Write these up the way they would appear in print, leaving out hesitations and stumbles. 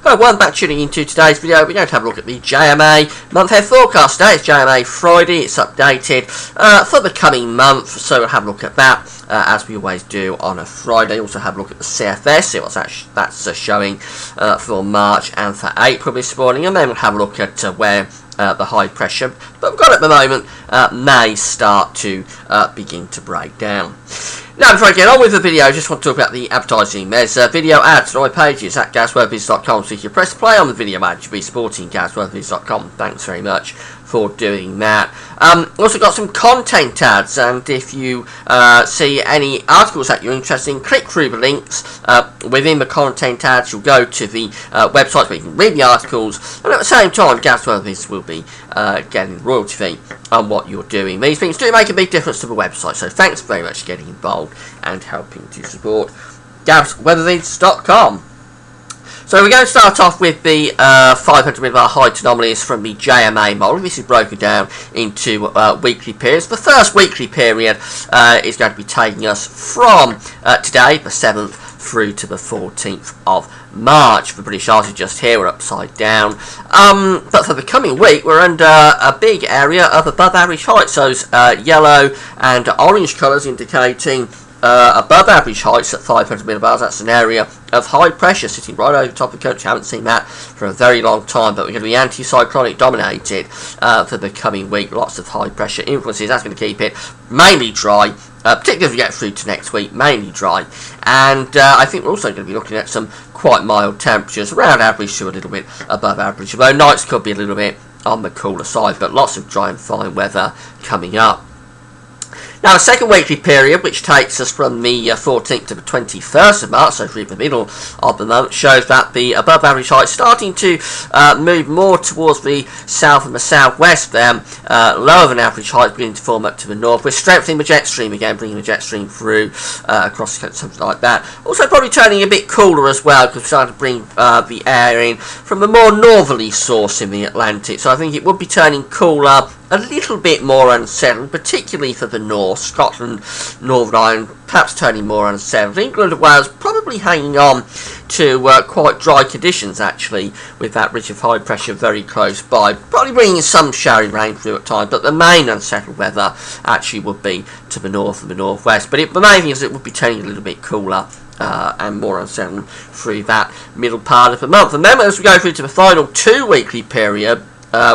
Hello, welcome back tuning into today's video. We're going to have a look at the JMA month-end forecast. Today it's JMA Friday. It's updated for the coming month, so we'll have a look at that as we always do on a Friday. Also have a look at the CFS, see what's actually that's showing for March and for April this morning, and then we'll have a look at where the high pressure, but we've got at the moment, may start to begin to break down. Now, before I get on with the video, I just want to talk about the advertising. There's video ads on my pages at gasworthies.com, so if you press play on the video ad, you'll be supporting gasworthies.com. Thanks very much for doing that. Also got some content ads, and if you see any articles that you're interested in, click through the links within the content ads. You'll go to the website where you can read the articles, and at the same time, Gasworthies will be getting royalty fee on what you're doing. These things do make a big difference to the website, so thanks very much for getting involved and helping to support gasworthies.com. So we're going to start off with the 500 millibar height anomalies from the JMA model. This is broken down into weekly periods. The first weekly period is going to be taking us from today, the 7th, through to the 14th of March. The British Isles are just here, we're upside down. But for the coming week, we're under a big area of above average heights. Those yellow and orange colours indicating above average heights at 500 millibars. That's an area of high pressure sitting right over the top of the country. Haven't seen that for a very long time, but we're going to be anticyclonic dominated for the coming week. Lots of high pressure influences. That's going to keep it mainly dry, particularly as we get through to next week, mainly dry. And I think we're also going to be looking at some quite mild temperatures, around average to a little bit above average, although nights could be a little bit on the cooler side, but lots of dry and fine weather coming up. Now, the second weekly period, which takes us from the 14th to the 21st of March, so through the middle of the month, shows that the above average height is starting to move more towards the south and the southwest there. Lower than average height beginning to form up to the north. We're strengthening the jet stream again, bringing the jet stream through across the country, something like that. Also probably turning a bit cooler as well, because we're starting to bring the air in from a more northerly source in the Atlantic. So I think it would be turning cooler, a little bit more unsettled, particularly for the north. Scotland, Northern Ireland, perhaps turning more unsettled. England and Wales probably hanging on to quite dry conditions, actually, with that ridge of high pressure very close by. Probably bringing some showery rain through at times, but the main unsettled weather actually would be to the north and the northwest. But the main thing is it would be turning a little bit cooler and more unsettled through that middle part of the month. And then as we go through to the final 2 weekly period,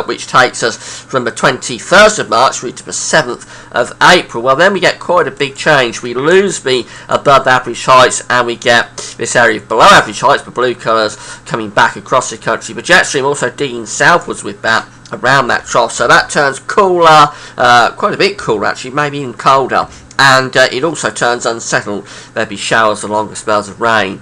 which takes us from the 21st of March through to the 7th of April, well, then we get quite a big change. We lose the above average heights and we get this area of below average heights, the blue colours, coming back across the country. The jet stream also digging southwards with that around that trough, so that turns cooler, quite a bit cooler actually, maybe even colder. And it also turns unsettled. There'll be showers and longer spells of rain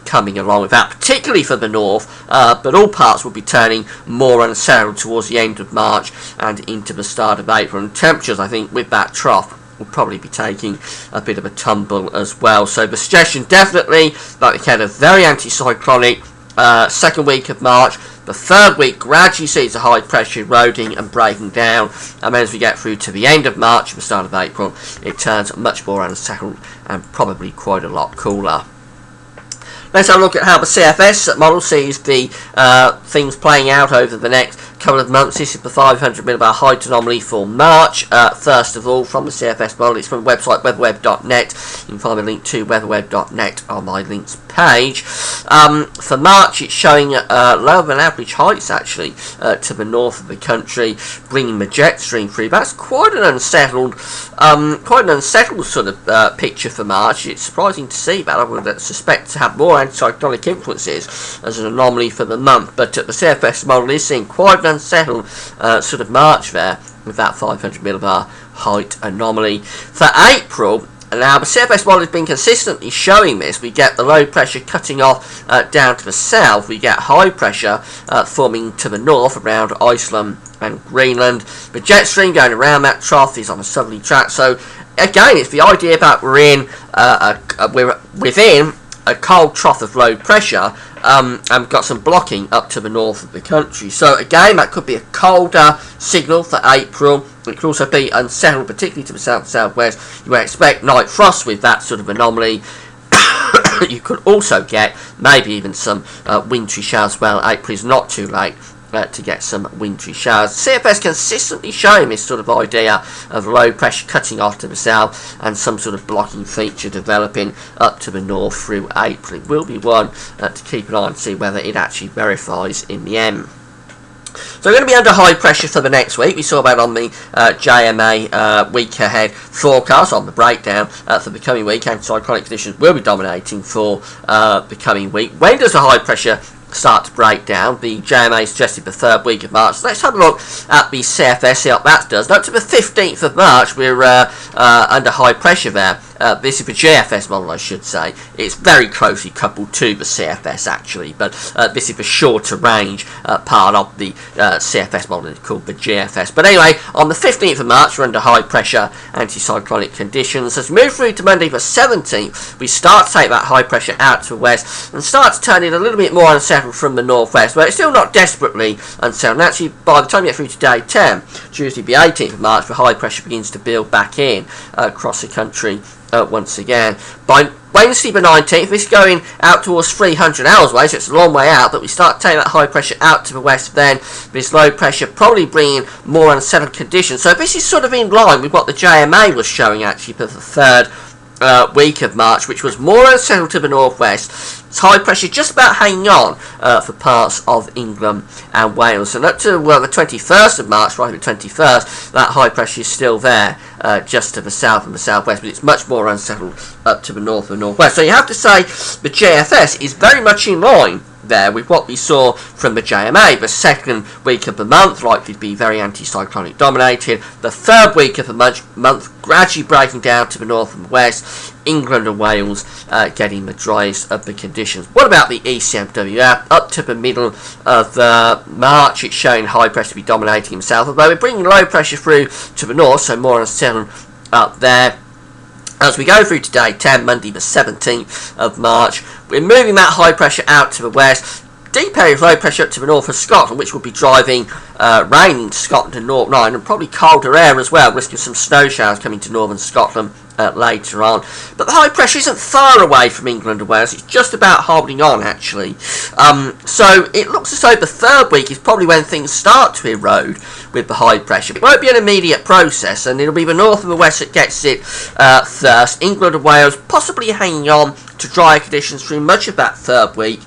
coming along with that, particularly for the north, but all parts will be turning more unsettled towards the end of March and into the start of April. And temperatures, I think, with that trough will probably be taking a bit of a tumble as well. So the suggestion definitely, like we had a very anticyclonic second week of March. The third week gradually sees the high pressure eroding and breaking down, and then as we get through to the end of March and the start of April, it turns much more unsettled and probably quite a lot cooler. Let's have a look at how the CFS model sees the things playing out over the next couple of months. This is the 500 millibar height anomaly for March. First of all, from the CFS model, it's from the website weatherweb.net. You can find a link to weatherweb.net on my links page. For March, it's showing lower than average heights actually to the north of the country, bringing the jet stream through. That's quite an unsettled sort of picture for March. It's surprising to see that. I would suspect to have more anticyclonic influences as an anomaly for the month, but the CFS model is seeing quite an unsettled sort of March there with that 500 millibar height anomaly. For April, now the CFS model has been consistently showing this. We get the low pressure cutting off down to the south. We get high pressure forming to the north around Iceland and Greenland. The jet stream going around that trough is on a southerly track. So again, it's the idea that we're within a cold trough of low pressure, and we've got some blocking up to the north of the country. So again, that could be a colder signal for April. It could also be unsettled, particularly to the south and southwest. You may expect night frost with that sort of anomaly. You could also get maybe even some wintry showers as well. April is not too late to get some wintry showers. CFS consistently showing this sort of idea of low pressure cutting off to the south and some sort of blocking feature developing up to the north through April. It will be one to keep an eye on and see whether it actually verifies in the end. So we're going to be under high pressure for the next week. We saw that on the JMA week ahead forecast on the breakdown for the coming week. Anticyclonic conditions will be dominating for the coming week. When does the high pressure start to break down? The JMA suggested the 3rd week of March. So let's have a look at the CFS, see what that does. Now, up to the 15th of March, we're under high pressure there. This is the GFS model, I should say. It's very closely coupled to the CFS, actually, but this is the shorter range part of the CFS model. It's called the GFS. But anyway, on the 15th of March, we're under high pressure anticyclonic conditions. As we move through to Monday the 17th, we start to take that high pressure out to the west and start to turn it a little bit more unsettled from the northwest, but it's still not desperately unsettled. And actually, by the time you get through to day 10, Tuesday the 18th of March, the high pressure begins to build back in across the country once again. By Wednesday the 19th, this is going out towards 300 hours away, so it's a long way out, but we start taking that high pressure out to the west then. This low pressure probably bringing more unsettled conditions. So this is sort of in line with what the JMA was showing actually for the 3rd week of March, which was more unsettled to the northwest. It's high pressure just about hanging on for parts of England and Wales. And up to the 21st of March, right at the 21st, that high pressure is still there just to the south and the southwest, but it's much more unsettled up to the north and northwest. So you have to say the JFS is very much in line there with what we saw from the JMA. The 2nd week of the month likely to be very anticyclonic dominated. The 3rd week of the month gradually breaking down to the north and west. England and Wales getting the driest of the conditions. What about the ECMWF? Up to the middle of March, it's showing high pressure to be dominating the south, although we're bringing low pressure through to the north, so more unsettled up there. As we go through to day 10, Monday the 17th of March, we're moving that high pressure out to the west. Deep area of low pressure up to the north of Scotland, which will be driving rain into Scotland and Northern Ireland, and probably colder air as well, risking some snow showers coming to northern Scotland later on. But the high pressure isn't far away from England and Wales, it's just about holding on actually. So it looks as though the 3rd week is probably when things start to erode with the high pressure. It won't be an immediate process, and it'll be the north and the west that gets it first. England and Wales possibly hanging on to drier conditions through much of that 3rd week,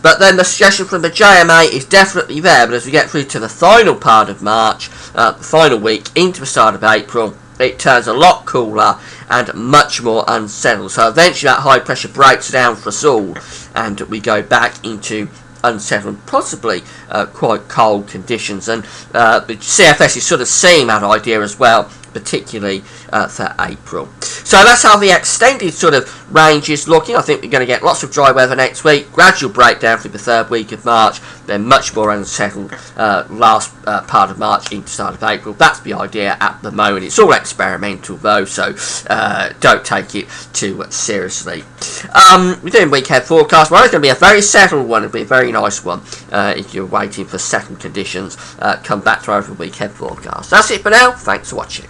but then the suggestion from the JMA is definitely there. But as we get through to the final part of March, the final week into the start of April, it turns a lot cooler and much more unsettled. So eventually that high pressure breaks down for us all, and we go back into unsettled, possibly quite cold conditions. And the CFS is sort of seeing that idea as well, particularly for April. So that's how the extended sort of range is looking. I think we're going to get lots of dry weather next week, gradual breakdown through the 3rd week of March, then much more unsettled last part of March into the start of April. That's the idea at the moment. It's all experimental though, so don't take it too seriously. We're doing weekend forecast. Well, it's going to be a very settled one. It'll be a very nice one if you're waiting for second conditions. Come back to our weekend forecast. That's it for now. Thanks for watching.